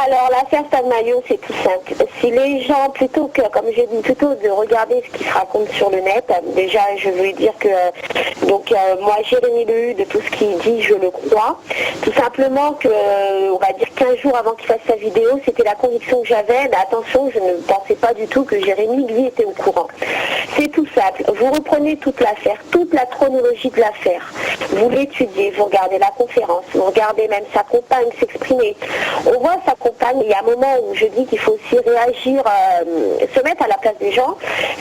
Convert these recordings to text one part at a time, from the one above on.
Alors l'affaire Stade Maillot, c'est tout simple. Si les gens, plutôt que, comme j'ai dit, plutôt de regarder ce qui se raconte sur le net, déjà je veux dire que moi Jérémy Lehu, de tout ce qu'il dit, je le crois. Tout simplement que, on va dire 15 jours avant qu'il fasse sa vidéo, c'était la conviction que j'avais, mais attention, je ne pensais pas du tout que Jérémy, lui, était au courant. C'est tout simple. Vous reprenez toute l'affaire, toute la chronologie de l'affaire. Vous l'étudiez, vous regardez la conférence, vous regardez même sa compagne s'exprimer. On voit sa compagne, il y a un moment où je dis qu'il faut aussi réagir, se mettre à la place des gens.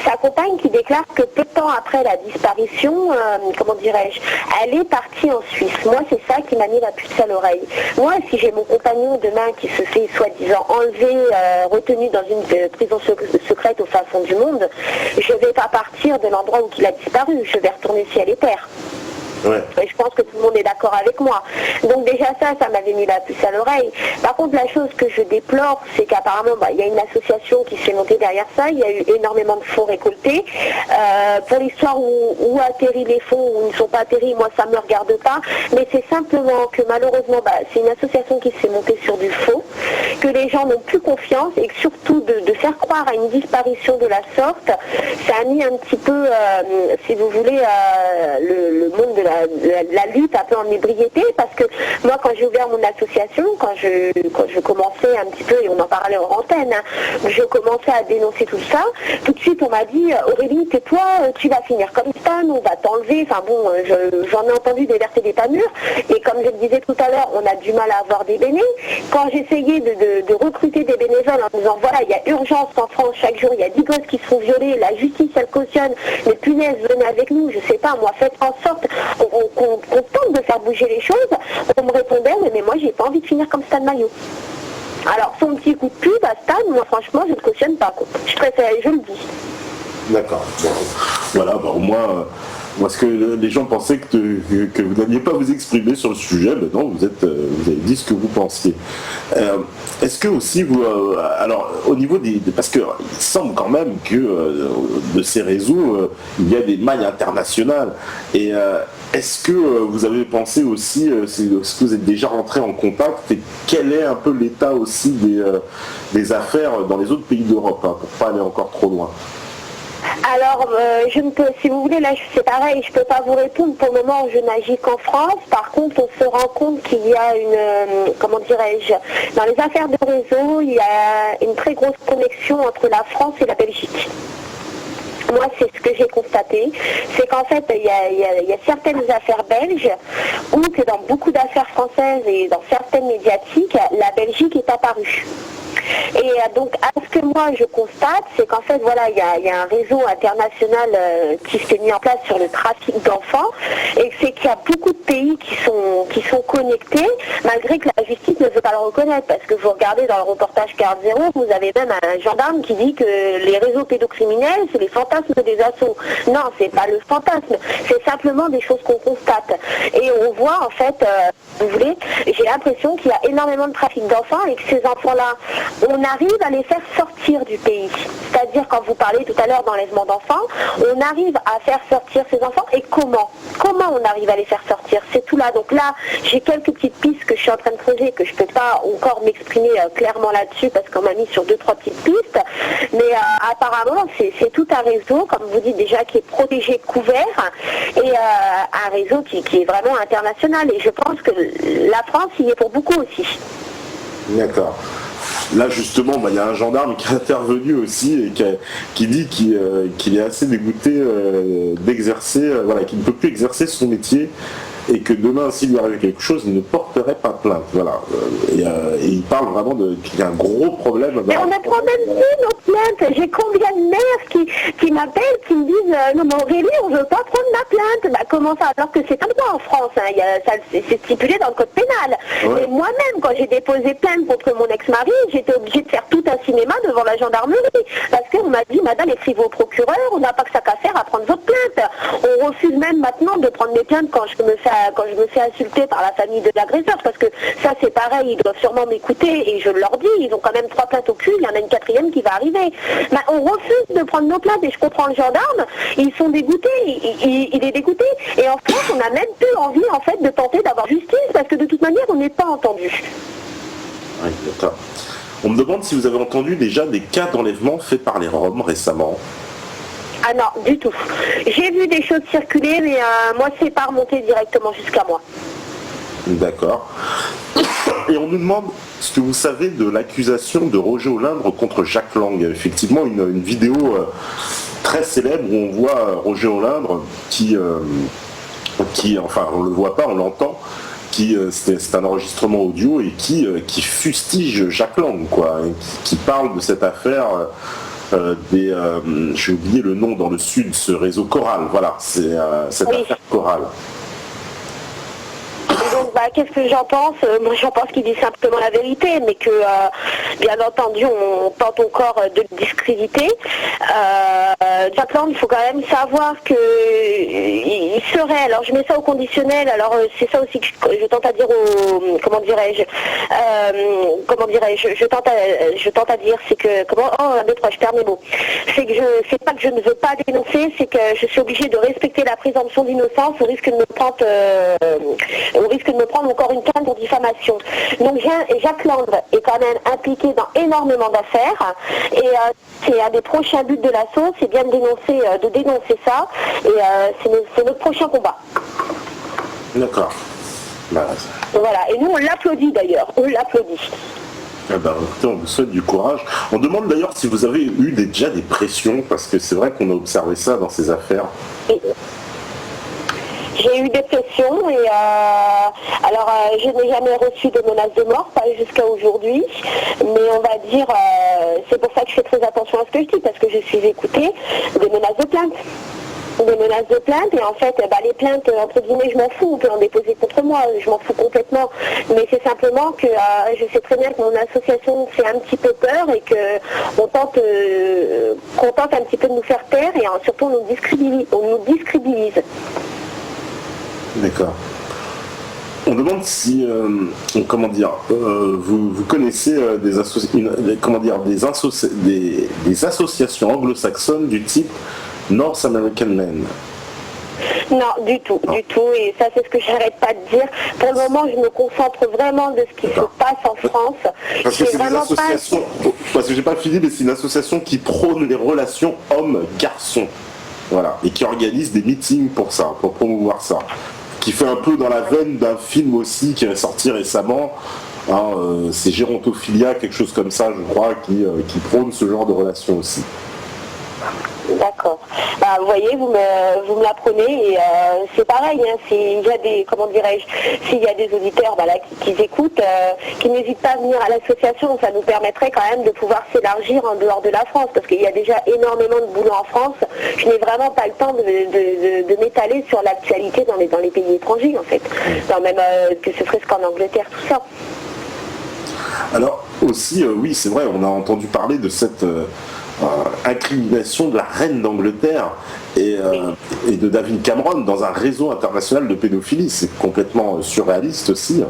Sa compagne qui déclare que peu de temps après la disparition, comment dirais-je, elle est partie en Suisse. Moi, c'est ça qui m'a mis la puce à l'oreille. Moi, si j'ai mon compagnon demain qui se fait soi-disant enlever, retenu dans une prison secrète au fin fond du monde, je ne vais pas partir de l'endroit où il a disparu. Je vais retourner ciel et terre. Ouais. Et je pense que tout le monde est d'accord avec moi. Donc déjà ça m'avait mis la puce à l'oreille. Par contre, la chose que je déplore, c'est qu'apparemment, il y a une association qui s'est montée derrière ça. Il y a eu énormément de fonds récoltés. Pour l'histoire où atterrissent les fonds, où ils ne sont pas atterris, moi ça ne me regarde pas. Mais c'est simplement que malheureusement, c'est une association qui s'est montée sur du faux, que les gens n'ont plus confiance et que surtout de faire croire à une disparition de la sorte, ça a mis un petit peu, si vous voulez, le monde de la lutte un peu en ébriété, parce que moi quand j'ai ouvert mon association, quand je commençais un petit peu, et on en parlait en antenne, je commençais à dénoncer tout ça, tout de suite on m'a dit Aurélie, tais-toi, tu vas finir comme Stan, on va t'enlever, enfin bon, j'en ai entendu des vertes et des pas mûres, et comme je le disais tout à l'heure, on a du mal à avoir des béné. Quand j'essayais de recruter des bénévoles en disant voilà, il y a urgence en France, chaque jour il y a 10 gosses qui se font violer, la justice elle cautionne, mais punaise, venez avec nous, je sais pas moi, faites en sorte qu'on tente de faire bouger les choses, on me répondait mais moi j'ai pas envie de finir comme Stade Maillot. Alors son petit coup de pub à Stade, moi franchement je ne cautionne pas, quoi. Je préfère, je le dis. D'accord. Bon. Voilà, au moins, parce que les gens pensaient que vous n'alliez pas vous exprimer sur le sujet, mais non, vous avez dit ce que vous pensiez. Est-ce que aussi vous, alors au niveau parce que il semble quand même que de ces réseaux, il y a des mailles internationales. Et est-ce que vous avez pensé aussi, est-ce que vous êtes déjà rentré en contact et quel est un peu l'état aussi des affaires dans les autres pays d'Europe, pour pas aller encore trop loin? Alors, je ne peux, si vous voulez, là c'est pareil, je ne peux pas vous répondre. Pour le moment, je n'agis qu'en France. Par contre, on se rend compte qu'il y a une, comment dirais-je, dans les affaires de réseau, il y a une très grosse connexion entre la France et la Belgique. Moi, c'est ce que j'ai constaté, c'est qu'en fait, il y a certaines affaires belges où que dans beaucoup d'affaires françaises et dans certaines médiatiques, la Belgique est apparue. Et donc, à ce que moi je constate, c'est qu'en fait, voilà, il y a un réseau international qui s'est mis en place sur le trafic d'enfants, et c'est qu'il y a beaucoup de pays qui sont connectés, malgré que la justice ne veut pas le reconnaître, parce que vous regardez dans le reportage Carte Zéro, vous avez même un gendarme qui dit que les réseaux pédocriminels, c'est les fantasmes des assos. Non, c'est pas le fantasme, c'est simplement des choses qu'on constate. Et on voit, en fait, vous voulez, j'ai l'impression qu'il y a énormément de trafic d'enfants, et que ces enfants-là, on arrive à les faire sortir du pays. C'est-à-dire, quand vous parlez tout à l'heure d'enlèvement d'enfants, on arrive à faire sortir ces enfants, et comment on arrive à les faire sortir? C'est tout là. Donc là, j'ai quelques petites pistes que je suis en train de creuser, que je ne peux pas encore m'exprimer clairement là-dessus, parce qu'on m'a mis sur 2-3 petites pistes. Mais apparemment, c'est tout un réseau, comme vous dites déjà, qui est protégé, couvert, et un réseau qui est vraiment international. Et je pense que la France y est pour beaucoup aussi. D'accord. Là justement, il y a un gendarme qui est intervenu aussi et qui dit qu'il est assez dégoûté d'exercer, voilà, qu'il ne peut plus exercer son métier et que demain, s'il lui arrive quelque chose, il ne porterait pas plainte. Voilà. Et il parle vraiment qu'il y a un gros problème. Mais on ne prend même plus nos plaintes. J'ai combien de mères qui m'appellent, qui me disent non mais Aurélie, on ne veut pas prendre ma plainte. Bah, comment ça? Alors que c'est un droit en France, hein. C'est stipulé dans le code pénal. Ouais. Et moi-même, quand j'ai déposé plainte contre mon ex-mari, j'étais obligée de faire tout un cinéma devant la gendarmerie. Parce qu'on m'a dit, madame, écrivez au procureur, on n'a pas que ça qu'à faire à prendre votre plainte. On refuse même maintenant de prendre mes plaintes quand je me fais insulter par la famille de l'agresseur, parce que ça c'est pareil, ils doivent sûrement m'écouter et je leur dis, ils ont quand même 3 plaintes au cul, il y en a une 4e qui va arriver. Bah, on refuse de prendre nos plaintes et je comprends le gendarme, ils sont dégoûtés, il est dégoûté. Et en France, on n'a même plus envie en fait de tenter d'avoir justice parce que de toute manière, on n'est pas entendu. Oui, d'accord. On me demande si vous avez entendu déjà des cas d'enlèvement faits par les Roms récemment. Ah non, du tout. J'ai vu des choses circuler, mais moi, c'est pas remonté directement jusqu'à moi. D'accord. Et on nous demande ce que vous savez de l'accusation de Roger Olindre contre Jacques Lang. Effectivement, une vidéo très célèbre où on voit Roger Olindre qui, enfin, on le voit pas, on l'entend, c'est un enregistrement audio et qui fustige Jacques Lang, quoi, qui parle de cette affaire j'ai oublié le nom dans le sud, ce réseau Coral, voilà, c'est cette affaire Coral. Donc, qu'est-ce que j'en pense? Moi, j'en pense qu'il dit simplement la vérité, mais que, bien entendu, on tente encore de le discréditer. Jacques Lang, il faut quand même savoir que il serait, alors je mets ça au conditionnel, alors c'est ça aussi que je tente à dire comment dirais-je, je tente à dire, c'est que, je perds mes mots. C'est pas que je ne veux pas dénoncer, c'est que je suis obligée de respecter la présomption d'innocence au risque de me prendre encore une plainte pour diffamation. Donc Jacques Lang est quand même impliqué dans énormément d'affaires et c'est un des prochains buts de l'assaut, c'est bien de dénoncer ça et c'est notre prochain combat. D'accord. Voilà, et nous on l'applaudit d'ailleurs, on l'applaudit. Écoutez, on vous souhaite du courage. On demande d'ailleurs si vous avez eu déjà des pressions, parce que c'est vrai qu'on a observé ça dans ces affaires. J'ai eu des pressions et je n'ai jamais reçu de menaces de mort, pas jusqu'à aujourd'hui, mais on va dire, c'est pour ça que je fais très attention à ce que je dis, parce que je suis écoutée, des menaces de plainte. Des menaces de plainte et en fait les plaintes entre guillemets je m'en fous, on peut en déposer contre moi, je m'en fous complètement, mais c'est simplement que je sais très bien que mon association fait un petit peu peur et qu'on tente un petit peu de nous faire taire et surtout on nous discrédibilise. D'accord. On demande si, vous connaissez des associations anglo-saxonnes du type North American Men. Non, du tout, et ça c'est ce que j'arrête pas de dire. Pour le moment, je me concentre vraiment de ce qui se passe en France. Parce que c'est des associations, parce que j'ai pas fini, mais c'est une association qui prône les relations hommes-garçons. Voilà, et qui organise des meetings pour ça, pour promouvoir ça. Qui fait un peu dans la veine d'un film aussi qui est sorti récemment. C'est Gérontophilia, quelque chose comme ça, je crois, qui prône ce genre de relations aussi. D'accord. Vous voyez, vous me l'apprenez et c'est pareil. S'il y a des, s'il y a des auditeurs qui écoutent, qui n'hésitent pas à venir à l'association, ça nous permettrait quand même de pouvoir s'élargir en dehors de la France, parce qu'il y a déjà énormément de boulot en France. Je n'ai vraiment pas le temps de m'étaler sur l'actualité dans les pays étrangers, en fait. Même que ce serait qu'en Angleterre, tout ça. Alors aussi, oui, c'est vrai, on a entendu parler de cette incrimination de la reine d'Angleterre et de David Cameron dans un réseau international de pédophilie. C'est complètement surréaliste aussi.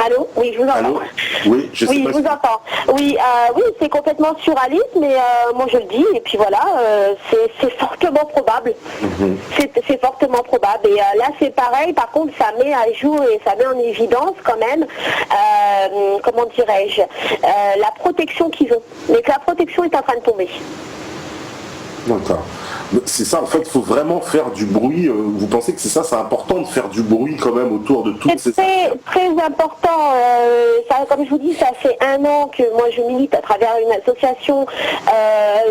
Allô? Oui, je vous entends. Allô? Oui, je vous entends. Oui, c'est complètement surréaliste, mais moi je le dis, et puis voilà, c'est fortement probable. C'est fortement probable. Et là, c'est pareil, par contre, ça met à jour et ça met en évidence quand même, la protection qu'ils ont. Mais que la protection est en train de tomber. D'accord. C'est ça, en fait, il faut vraiment faire du bruit. Vous pensez que c'est important de faire du bruit quand même autour de toutes ces affaires? C'est très important. Comme je vous dis, ça fait 1 an que moi je milite à travers une association.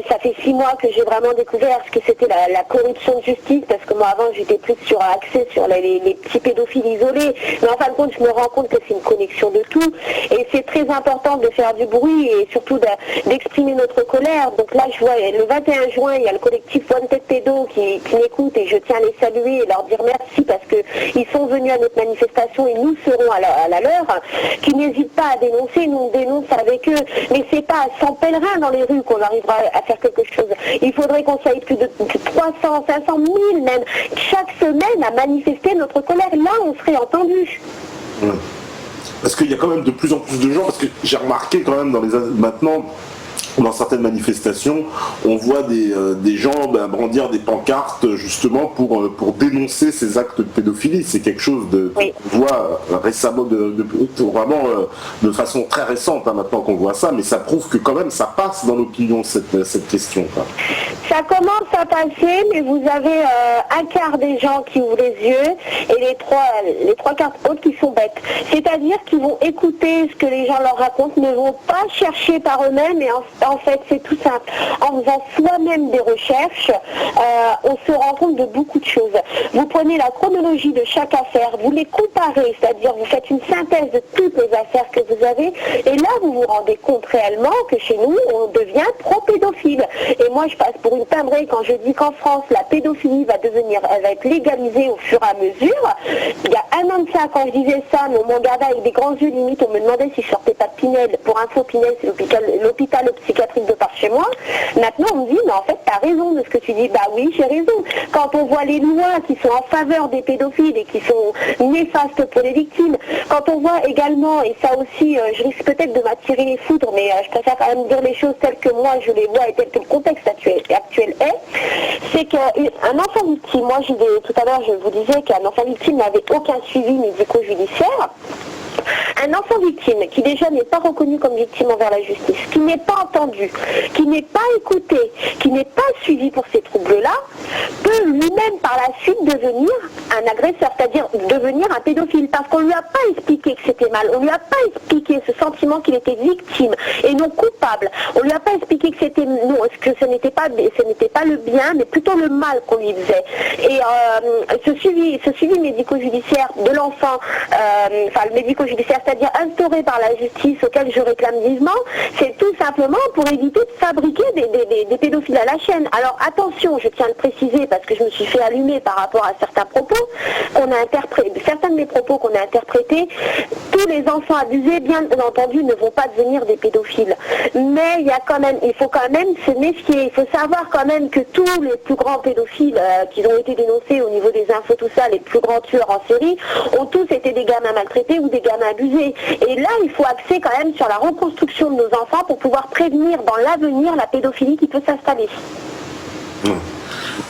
Ça fait 6 mois que j'ai vraiment découvert ce que c'était la corruption de justice, parce que moi avant j'étais plus axée sur les petits pédophiles isolés. Mais en fin de compte, je me rends compte que c'est une connexion de tout. Et c'est très important de faire du bruit et surtout d'exprimer notre colère. Donc là, je vois le 21 juin, il y a le collectif Wanted Pédo qui m'écoute et je tiens à les saluer et leur dire merci parce qu'ils sont venus à notre manifestation et nous serons à la leur, qui n'hésitent pas à dénoncer, nous on dénonce avec eux, mais c'est pas à 100 pèlerins dans les rues qu'on arrivera à faire quelque chose. Il faudrait qu'on soit plus de 300, 500 000 même, chaque semaine à manifester notre colère, là on serait entendu. Parce qu'il y a quand même de plus en plus de gens, parce que j'ai remarqué quand même maintenant, dans certaines manifestations, on voit des gens brandir des pancartes justement pour dénoncer ces actes de pédophilie. C'est quelque chose qu'on voit récemment, vraiment de façon très récente maintenant qu'on voit ça, mais ça prouve que quand même ça passe dans l'opinion cette question. Quoi. Ça commence à passer, mais vous avez un quart des gens qui ouvrent les yeux et les trois quarts autres qui sont bêtes. C'est-à-dire qu'ils vont écouter ce que les gens leur racontent, ne vont pas chercher par eux-mêmes, et en fait c'est tout simple. En faisant soi-même des recherches, on se rend compte de beaucoup de choses. Vous prenez la chronologie de chaque affaire, vous les comparez, c'est-à-dire vous faites une synthèse de toutes les affaires que vous avez, et là vous vous rendez compte réellement que chez nous on devient pro-pédophile. Et moi je passe pour une timbrée quand je dis qu'en France la pédophilie elle va être légalisée au fur et à mesure. Il y a un an de ça, quand je disais ça, on m'en regardait avec des grands yeux limite, on me demandait si je sortais pas de Pinel. Pour info, Pinel c'est l'hôpital psychiatrique de par chez moi. Maintenant on me dit, mais en fait t'as raison de ce que tu dis. Bah oui, j'ai raison. Quand on voit les lois qui sont en faveur des pédophiles et qui sont néfastes pour les victimes, quand on voit également, et ça aussi je risque peut-être de m'attirer les foudres, mais je préfère quand même dire les choses telles que moi je les vois et telles que le contexte actuel est, c'est qu'un enfant victime, moi tout à l'heure je vous disais qu'un enfant victime n'avait aucun suivi médico-judiciaire. Un enfant victime qui déjà n'est pas reconnu comme victime envers la justice, qui n'est pas entendu, qui n'est pas écouté, qui n'est pas suivi pour ces troubles-là, peut lui-même par la suite devenir un agresseur, c'est-à-dire devenir un pédophile, parce qu'on ne lui a pas expliqué que c'était mal, on ne lui a pas expliqué ce sentiment qu'il était victime et non coupable, on ne lui a pas expliqué que ce n'était pas le bien, mais plutôt le mal qu'on lui faisait. Et ce suivi médico-judiciaire de l'enfant, le médico-judiciaire, c'est-à-dire instauré par la justice, auquel je réclame vivement, c'est tout simplement pour éviter de fabriquer des pédophiles à la chaîne. Alors attention, je tiens à le préciser parce que je me suis fait allumer par rapport à certains propos certains de mes propos qu'on a interprétés. Tous les enfants abusés, bien entendu, ne vont pas devenir des pédophiles. Mais il faut quand même se méfier. Il faut savoir quand même que tous les plus grands pédophiles qui ont été dénoncés au niveau des infos, tout ça, les plus grands tueurs en série, ont tous été des gamins maltraités ou des gamins abusés. Et là, il faut axer quand même sur la reconstruction de nos enfants pour pouvoir prévenir dans l'avenir la pédophilie qui peut s'installer.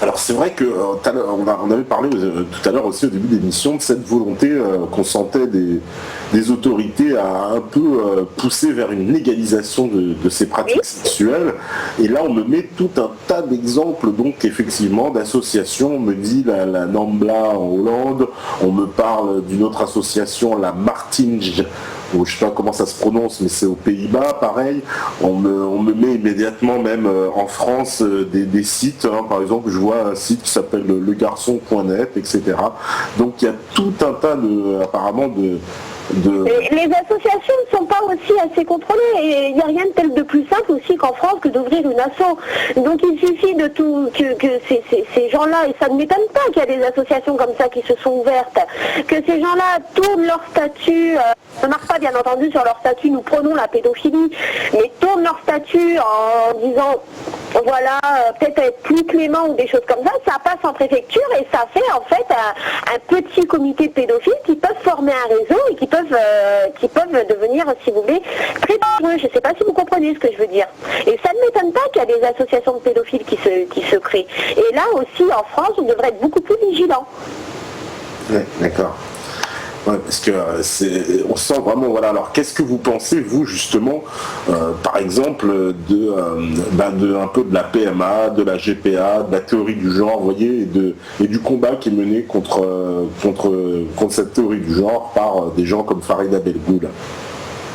Alors c'est vrai que on avait parlé tout à l'heure aussi au début de l'émission de cette volonté qu'on sentait des autorités à un peu pousser vers une légalisation de ces pratiques sexuelles. Et là on me met tout un tas d'exemples donc effectivement d'associations. On me dit la Nambla en Hollande, on me parle d'une autre association, la Martinge, je ne sais pas comment ça se prononce, mais c'est aux Pays-Bas, pareil. On me met immédiatement, même en France, des sites. Par exemple, je vois un site qui s'appelle legarçon.net, etc. Donc il y a tout un tas apparemment de... Les associations ne sont pas aussi assez contrôlées et il n'y a rien de tel de plus simple aussi qu'en France que d'ouvrir une asso. Donc il suffit de tout que ces gens-là, et ça ne m'étonne pas qu'il y a des associations comme ça qui se sont ouvertes, que ces gens-là tournent leur statut, ne marquent pas bien entendu sur leur statut, nous prenons la pédophilie, mais tournent leur statut en disant voilà, peut-être être plus clément ou des choses comme ça passe en préfecture et ça fait en fait un petit comité de pédophiles qui peuvent former un réseau et qui peuvent devenir, si vous voulez, très dangereux. Je ne sais pas si vous comprenez ce que je veux dire. Et ça ne m'étonne pas qu'il y a des associations de pédophiles qui se créent. Et là aussi, en France, on devrait être beaucoup plus vigilant. Oui, d'accord. Ouais, parce que on sent vraiment, voilà. Alors, qu'est-ce que vous pensez, vous, justement, par exemple, un peu de la PMA, de la GPA, de la théorie du genre, vous voyez, et du combat qui est mené contre cette théorie du genre par des gens comme Farida Belgoul?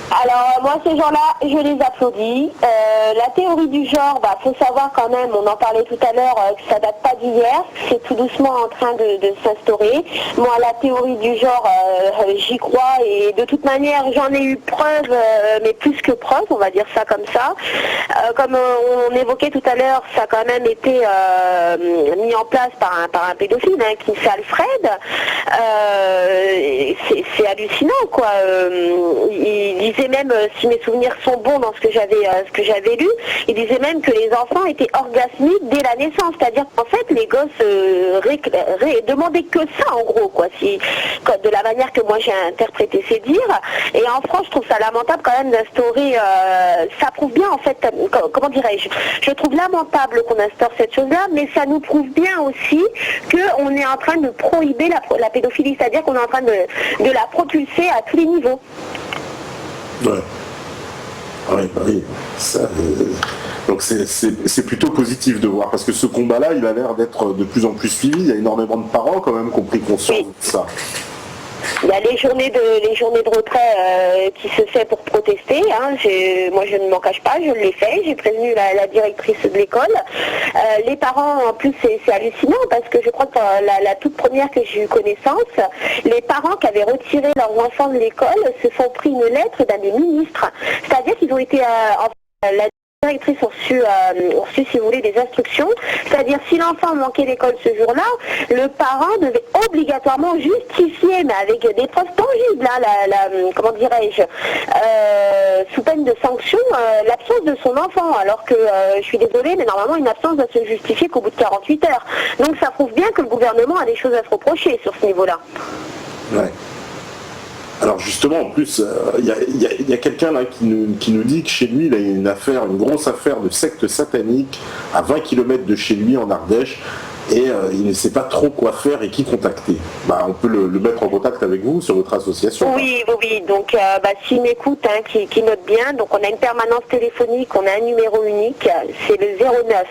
Alors moi ces gens-là, je les applaudis. La théorie du genre, faut savoir quand même, on en parlait tout à l'heure, que ça date pas d'hier, c'est tout doucement en train de s'instaurer. Moi la théorie du genre, j'y crois et de toute manière j'en ai eu preuve, mais plus que preuve, on va dire ça comme ça. Comme on évoquait tout à l'heure, ça a quand même été mis en place par un pédophile qui fait Alfred. C'est hallucinant quoi. Il disait même, si mes souvenirs sont bons dans ce que j'avais lu, il disait même que les enfants étaient orgasmiques dès la naissance, c'est-à-dire qu'en fait les gosses demandaient que ça en gros, quoi, de la manière que moi j'ai interprété ces dires. Et en France, je trouve ça lamentable quand même d'instaurer, ça prouve bien en fait, comment dirais-je, je trouve lamentable qu'on instaure cette chose-là, mais ça nous prouve bien aussi qu'on est en train de prohiber la pédophilie, c'est-à-dire qu'on est en train de la propulser à tous les niveaux. Ouais. Oui. Ça, donc c'est plutôt positif de voir, parce que ce combat-là, il a l'air d'être de plus en plus suivi. Il y a énormément de parents quand même qui ont pris conscience de ça. Il y a les journées de retrait qui se fait pour protester. Hein. Moi, je ne m'en cache pas, je l'ai fait. J'ai prévenu la directrice de l'école. Les parents, en plus, c'est hallucinant parce que je crois que la toute première que j'ai eu connaissance, les parents qui avaient retiré leurs enfants de l'école se sont pris une lettre d'un des ministres. C'est-à-dire qu'ils ont été la directrice ont reçu, si vous voulez, des instructions. C'est-à-dire, si l'enfant manquait l'école ce jour-là, le parent devait obligatoirement justifier, mais avec des preuves tangibles, hein, comment dirais-je, sous peine de sanction, l'absence de son enfant. Alors que, je suis désolée, mais normalement, une absence doit se justifier qu'au bout de 48 heures. Donc, ça prouve bien que le gouvernement a des choses à se reprocher sur ce niveau-là. Ouais. Alors justement, en plus, il y a quelqu'un là qui nous dit que chez lui, il a une grosse affaire de secte satanique à 20 km de chez lui en Ardèche, et il ne sait pas trop quoi faire et qui contacter. On peut le mettre en contact avec vous sur votre association. Oui. Donc, s'il m'écoute, hein, qui note bien, donc on a une permanence téléphonique, on a un numéro unique, c'est le 09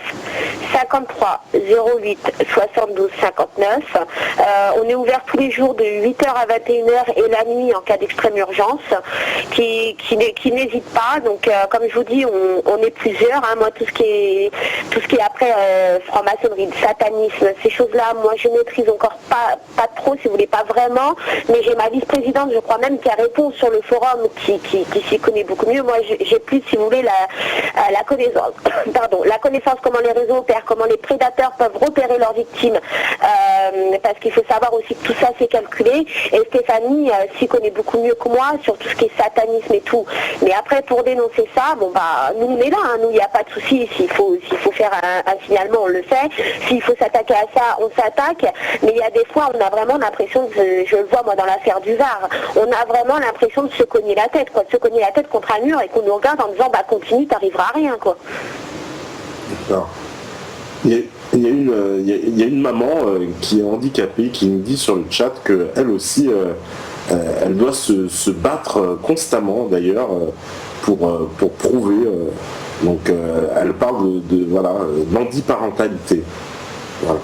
53 08 72 59. On est ouvert tous les jours de 8h à 21h et la nuit en cas d'extrême urgence, qui n'hésite pas. Donc, comme je vous dis, on est plusieurs. Hein. Moi, tout ce qui est après franc-maçonnerie, satanisme, ces choses-là, moi je maîtrise encore pas trop, si vous voulez, pas vraiment, mais j'ai ma vice-présidente, je crois même, qui répond sur le forum, qui s'y connaît beaucoup mieux. Moi j'ai plus, si vous voulez, la connaissance, la connaissance, comment les réseaux opèrent, comment les prédateurs peuvent repérer leurs victimes, parce qu'il faut savoir aussi que tout ça c'est calculé, et Stéphanie s'y connaît beaucoup mieux que moi sur tout ce qui est satanisme et tout. Mais après, pour dénoncer ça, nous on est là, hein, nous il n'y a pas de souci. S'il faut faire un signalement, on le fait. S'il faut s'attaquer à ça, on s'attaque, mais il y a des fois on a vraiment l'impression, je le vois moi dans l'affaire du Var, on a vraiment l'impression de se cogner la tête, de se cogner la tête contre un mur et qu'on nous regarde en disant continue, t'arriveras à rien, quoi. D'accord. Il y a une maman qui est handicapée qui nous dit sur le chat qu'elle aussi elle doit se battre constamment d'ailleurs pour prouver, donc elle parle de l'handiparentalité. Voilà.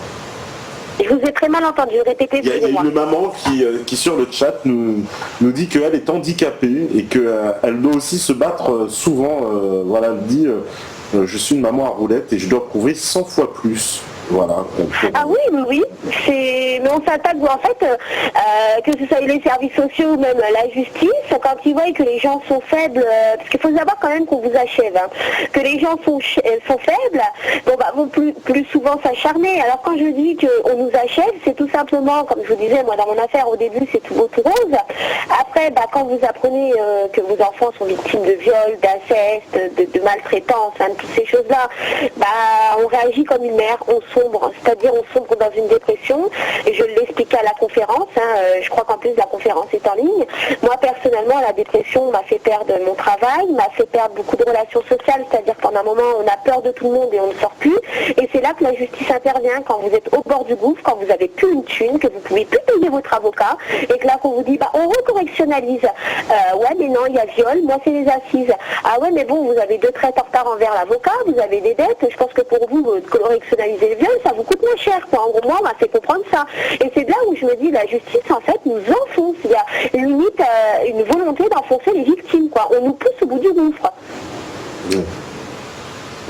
Je vous ai très mal entendu, répétez. Il y a une maman qui sur le chat nous dit qu'elle est handicapée et qu'elle doit aussi se battre souvent. Elle dit je suis une maman à roulette et je dois prouver 100 fois plus. Voilà. Ah oui, mais on s'attaque, en fait, que ce soit les services sociaux ou même la justice, quand ils voient que les gens sont faibles, parce qu'il faut savoir quand même qu'on vous achève, hein, que les gens sont faibles, vont plus souvent s'acharner. Alors quand je dis qu'on nous achève, c'est tout simplement, comme je vous disais, moi dans mon affaire au début c'est tout beau tout rose. Après, quand vous apprenez que vos enfants sont victimes de viol, d'inceste, de maltraitance, hein, de toutes ces choses-là, on réagit comme une mère, on sombre, c'est-à-dire on sombre dans une dépression, et je l'expliquais à la conférence, hein, je crois qu'en plus la conférence est en ligne. Moi personnellement, la dépression m'a fait perdre mon travail, m'a fait perdre beaucoup de relations sociales, c'est-à-dire qu'en un moment on a peur de tout le monde et on ne sort plus, et c'est là que la justice intervient, quand vous êtes au bord du gouffre, quand vous avez plus une thune, que vous pouvez plus payer votre avocat, et que là qu'on vous dit on recorrectionnalise, ouais mais non il y a viol, moi c'est les assises, ah ouais mais bon vous avez 2 traites en retard envers l'avocat, vous avez des dettes, je pense que pour vous correctionnaliser le viol, ça vous coûte moins cher, quoi. En gros, moi, on m'a fait comprendre ça. Et c'est là où je me dis, la justice, en fait, nous enfonce. Il y a limite une volonté d'enfoncer les victimes, quoi. On nous pousse au bout du gouffre.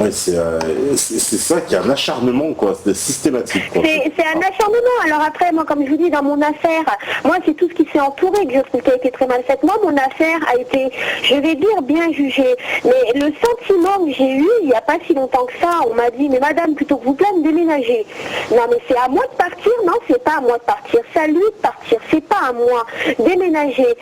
Ouais, c'est ça qui est un acharnement, quoi, c'est systématique. C'est un acharnement. Alors après, moi, comme je vous dis, dans mon affaire, moi, c'est tout ce qui s'est entouré que je trouve qui a été très mal fait. Moi, mon affaire a été, je vais dire, bien jugée. Mais le sentiment que j'ai eu, il n'y a pas si longtemps que ça, on m'a dit, mais madame, plutôt que vous plaindre, déménager. Non, mais c'est à moi de partir. Non, c'est pas à moi de partir. C'est à lui de partir. C'est pas à moi. Déménager.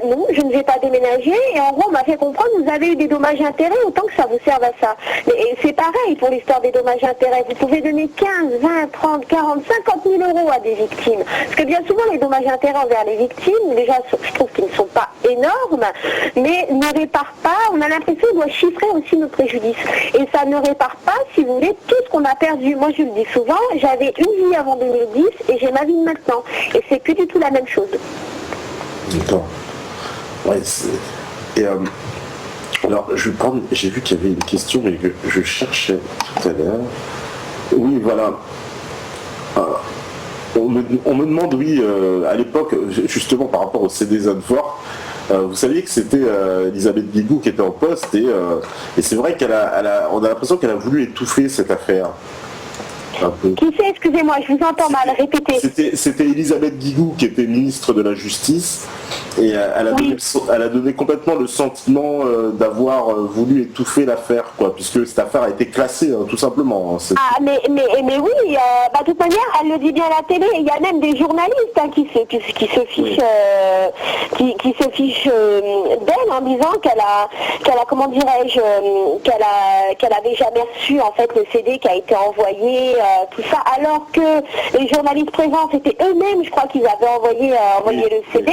Non, je ne vais pas déménager. Et en gros, on m'a fait comprendre, vous avez eu des dommages et intérêts, autant que ça vous serve à ça. Et c'est pareil pour l'histoire des dommages et intérêts. Vous pouvez donner 15, 20, 30, 40, 50 000 euros à des victimes. Parce que bien souvent, les dommages et intérêts envers les victimes, déjà, je trouve qu'ils ne sont pas énormes, mais ne réparent pas. On a l'impression qu'on doit chiffrer aussi nos préjudices. Et ça ne répare pas, si vous voulez, tout ce qu'on a perdu. Moi, je le dis souvent, j'avais une vie avant 2010 et j'ai ma vie de maintenant. Et c'est plus du tout la même chose. D'accord. Ouais, et alors, j'ai vu qu'il y avait une question, mais que je cherchais tout à l'heure. Oui, voilà. On me demande, oui, à l'époque, justement par rapport au CD Zandvoort, vous saviez que c'était Elisabeth Guigou qui était en poste, et c'est vrai on a l'impression qu'elle a voulu étouffer cette affaire. Qui c'est, excusez-moi, je vous entends mal, répétez. C'était Elisabeth Guigou qui était ministre de la Justice, et elle a donné complètement le sentiment d'avoir voulu étouffer l'affaire, quoi, puisque cette affaire a été classée, tout simplement. Ah, mais oui, de toute manière, elle le dit bien à la télé, il y a même des journalistes qui se fichent, qui se fichent d'elle en disant qu'elle a comment dirais-je, qu'elle avait jamais reçu en fait le CD qui a été envoyé. Tout ça, alors que les journalistes présents, c'était eux-mêmes, je crois qu'ils avaient envoyé le CD,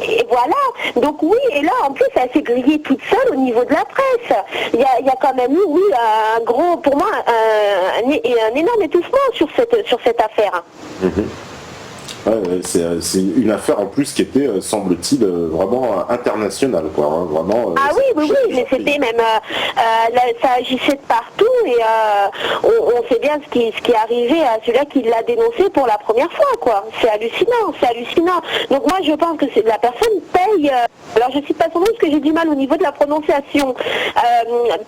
et voilà. Donc oui, et là, en plus, elle s'est grillée toute seule au niveau de la presse. Il y a quand même eu, oui, un gros, pour moi, un énorme étouffement sur cette affaire. Mm-hmm. Ouais, c'est une affaire en plus qui était, semble-t-il, vraiment internationale, quoi. Hein, vraiment. Oui, mais c'était même, ça agissait de partout, et on sait bien ce qui est arrivé à celui-là qui l'a dénoncé pour la première fois, quoi. C'est hallucinant. Donc moi, je pense que la personne paye. Alors je ne cite pas son nom parce que j'ai du mal au niveau de la prononciation.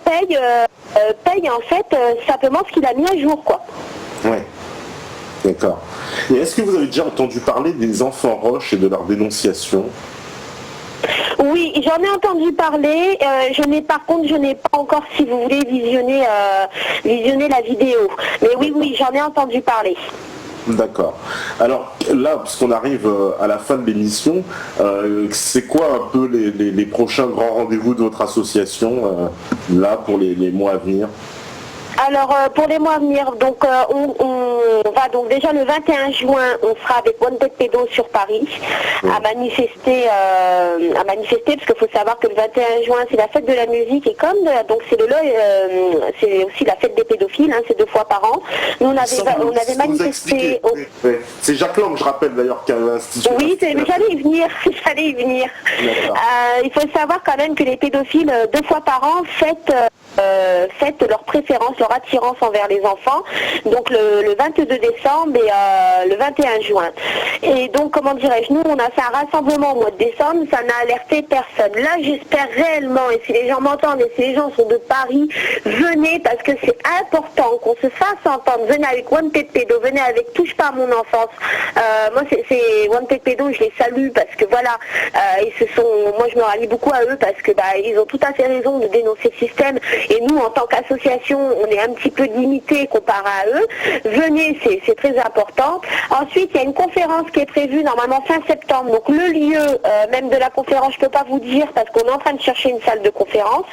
Paye en fait simplement ce qu'il a mis à jour, quoi. Ouais. D'accord. Et est-ce que vous avez déjà entendu parler des enfants Roche et de leur dénonciation ? Oui, j'en ai entendu parler. Par contre, je n'ai pas encore, si vous voulez, visionné la vidéo. Mais oui, j'en ai entendu parler. D'accord. Alors là, puisqu'on arrive à la fin de l'émission, c'est quoi un peu les prochains grands rendez-vous de votre association, là, pour les mois à venir ? Alors pour les mois à venir, donc on va donc déjà le 21 juin, on sera avec Wanted Pédo sur Paris à manifester parce qu'il faut savoir que le 21 juin c'est la fête de la musique, et donc c'est aussi la fête des pédophiles, hein, c'est 2 fois par an. Nous on avait manifesté. C'est Jacques Lang, je rappelle d'ailleurs, qui a institué. Oui, mais j'allais y venir. Il faut savoir quand même que les pédophiles 2 fois par an fêtent leur préférence, leur attirance envers les enfants, donc le 22 décembre et le 21 juin. Et donc, comment dirais-je, nous, on a fait un rassemblement au mois de décembre, ça n'a alerté personne. Là, j'espère réellement, et si les gens m'entendent, et si les gens sont de Paris, venez, parce que c'est important qu'on se fasse entendre. Venez avec Wanted Pédo, venez avec Touche pas à mon enfance. Moi, c'est Wanted Pédo, je les salue, parce que voilà, moi, je me rallie beaucoup à eux, parce que ils ont tout à fait raison de dénoncer le système. Et nous, en tant qu'association, on est un petit peu limité comparé à eux. Venez, c'est très important. Ensuite, il y a une conférence qui est prévue normalement fin septembre. Donc le lieu même de la conférence, je ne peux pas vous dire parce qu'on est en train de chercher une salle de conférence.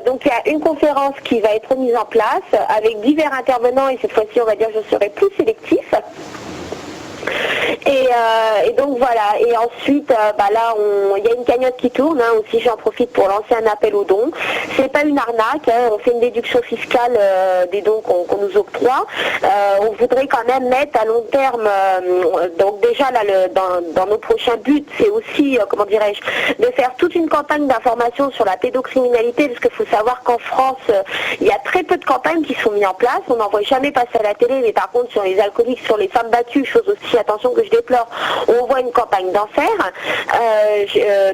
Donc il y a une conférence qui va être mise en place avec divers intervenants, et cette fois-ci, on va dire, je serai plus sélectif. Et donc voilà, et ensuite là il y a une cagnotte qui tourne, hein, aussi j'en profite pour lancer un appel aux dons. C'est pas une arnaque, hein, on fait une déduction fiscale des dons qu'on nous octroie. On voudrait quand même mettre à long terme, donc déjà là dans nos prochains buts, c'est aussi, comment dirais-je, de faire toute une campagne d'information sur la pédocriminalité, parce qu'il faut savoir qu'en France, il y a très peu de campagnes qui sont mises en place, on n'en voit jamais passer à la télé, mais par contre sur les alcooliques, sur les femmes battues, chose aussi aussi, attention que je déplore, on voit une campagne d'enfer.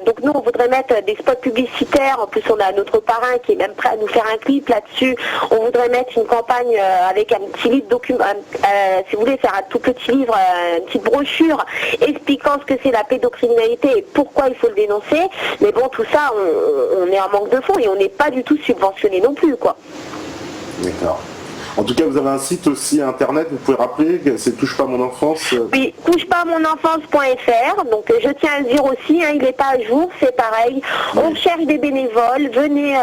Donc nous, on voudrait mettre des spots publicitaires. En plus, on a notre parrain qui est même prêt à nous faire un clip là-dessus. On voudrait mettre une campagne avec un petit livre document, si vous voulez, faire un tout petit livre, une petite brochure expliquant ce que c'est la pédocriminalité et pourquoi il faut le dénoncer. Mais bon, tout ça, on est en manque de fonds et on n'est pas du tout subventionné non plus, quoi. D'accord. En tout cas, vous avez un site aussi internet, vous pouvez rappeler, c'est Touche pas mon enfance. Oui, touchepamonenfance.fr, donc je tiens à le dire aussi, il n'est pas à jour, c'est pareil. Oui. On cherche des bénévoles, venez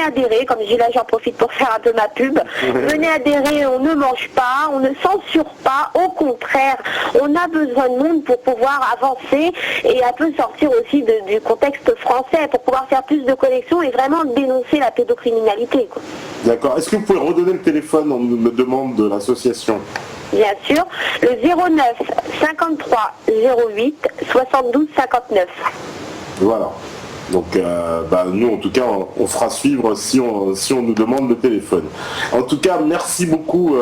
adhérer, comme je dis là, j'en profite pour faire un peu ma pub. Venez adhérer, on ne mange pas, on ne censure pas, au contraire, on a besoin de monde pour pouvoir avancer et un peu sortir aussi du contexte français, pour pouvoir faire plus de connexions et vraiment dénoncer la pédocriminalité, quoi. D'accord. Est-ce que vous pouvez redonner le téléphone, on me demande, de l'association? Bien sûr, le 09 53 08 72 59. Voilà. Donc nous, en tout cas, on fera suivre si on nous demande le téléphone. En tout cas, merci beaucoup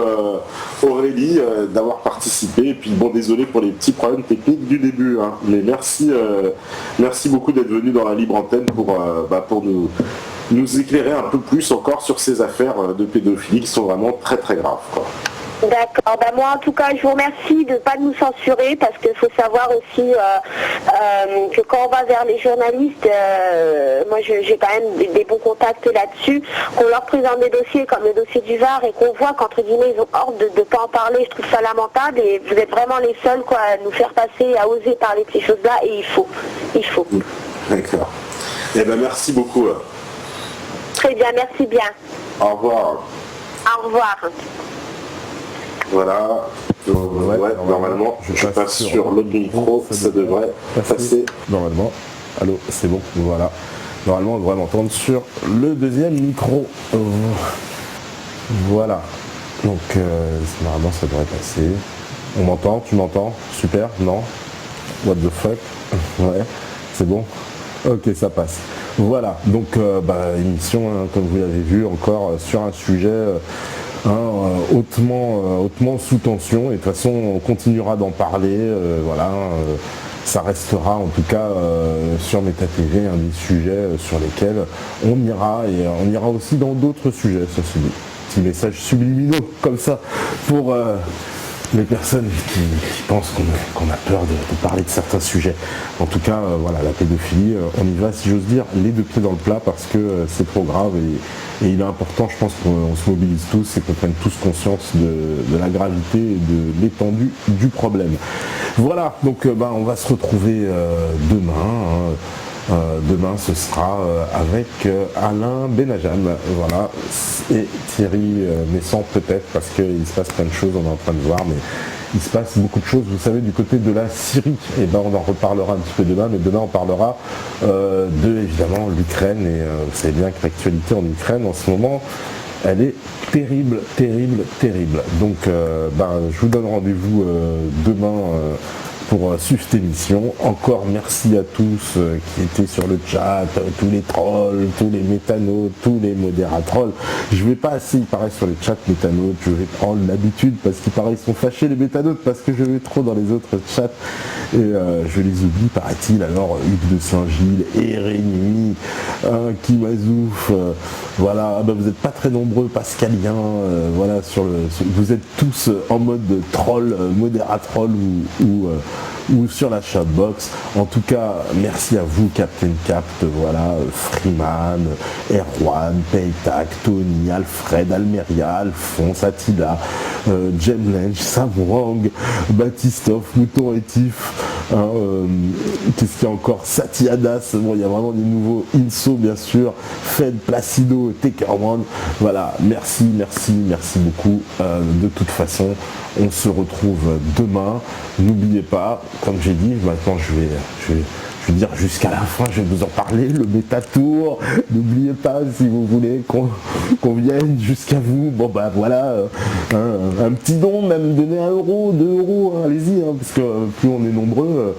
Aurélie d'avoir participé. Et puis bon, désolé pour les petits problèmes techniques du début, mais merci beaucoup d'être venu dans la libre antenne pour nous éclairer un peu plus encore sur ces affaires de pédophilie qui sont vraiment très très graves, quoi. D'accord, moi en tout cas je vous remercie de ne pas nous censurer, parce qu'il faut savoir aussi que quand on va vers les journalistes, moi j'ai quand même des bons contacts là-dessus, qu'on leur présente des dossiers comme le dossier du Var et qu'on voit qu'entre guillemets ils ont hors de ne pas en parler. Je trouve ça lamentable et vous êtes vraiment les seuls, quoi, à nous faire passer, à oser parler de ces choses-là, et il faut. D'accord. Eh ben merci beaucoup. Très bien, merci bien. Au revoir. Au revoir. Voilà. Normalement, je passe sur l'autre micro, ça devrait passer. Normalement. Allô, c'est bon, voilà. Normalement, on devrait m'entendre sur le deuxième micro. Voilà. Donc, normalement, ça devrait passer. On m'entend? Tu m'entends? Super? Non? What the fuck? Ouais, c'est bon? Ok, ça passe. Voilà, donc émission, comme vous l'avez vu, encore sur un sujet hautement sous tension, et de toute façon on continuera d'en parler, ça restera en tout cas sur Méta TV un des sujets sur lesquels on ira, et on ira aussi dans d'autres sujets, ça c'est des petits messages subliminaux comme ça pour les personnes qui pensent qu'on a peur de parler de certains sujets. En tout cas, la pédophilie, on y va, si j'ose dire, les deux pieds dans le plat, parce que c'est trop grave, et il est important, je pense, qu'on se mobilise tous et qu'on prenne tous conscience de la gravité et de l'étendue du problème. Voilà, donc on va se retrouver demain. Demain, ce sera avec Alain Benajam, voilà, et Thierry Messant peut-être, parce qu'il se passe plein de choses, on est en train de voir, mais il se passe beaucoup de choses, vous savez, du côté de la Syrie, et on en reparlera un petit peu demain, mais demain on parlera évidemment, l'Ukraine, et vous savez bien que l'actualité en Ukraine en ce moment, elle est terrible. Donc je vous donne rendez-vous demain pour suivre cette émission. Encore merci à tous qui étaient sur le chat, tous les trolls, tous les métanautes, tous les modératrolls. Je vais pas assez y paraître sur les chats métanautes, je vais prendre l'habitude, parce qu'ils paraissent sont fâchés les métanautes, parce que je vais trop dans les autres chats et je les oublie, paraît-il. Alors Hugues de Saint-Gilles, Erénie, Kimazouf, voilà, vous n'êtes pas très nombreux, Pascalien, vous êtes tous en mode troll, modératroll ou sur la chatbox. En tout cas, merci à vous, Captain Capt, Freeman, Erwan, Paytac, Tony, Alfred, Almeria, Alphonse, Attila, Jem Lench, Sam Wang, Baptistov, Mouton et Tif, qu'est-ce qu'il y a encore, Satiadas, il y a vraiment des nouveaux, Inso bien sûr, Fed, Placido, Takerman, merci beaucoup. De toute façon, on se retrouve demain. N'oubliez pas, comme j'ai dit, maintenant je vais dire jusqu'à la fin, je vais vous en parler, le méta-tour. N'oubliez pas, si vous voulez qu'on vienne jusqu'à vous, un petit don, même donner 1 euro, 2 euros, allez-y, parce que plus on est nombreux,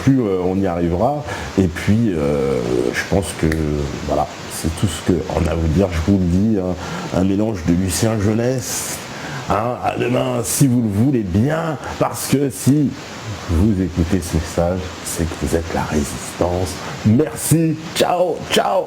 plus on y arrivera. Et puis, je pense que, c'est tout ce qu'on a à vous dire, je vous le dis, un mélange de Lucien Jeunesse, Hein, à demain, si vous le voulez bien, parce que si vous écoutez ce message, c'est que vous êtes la résistance. Merci, ciao, ciao.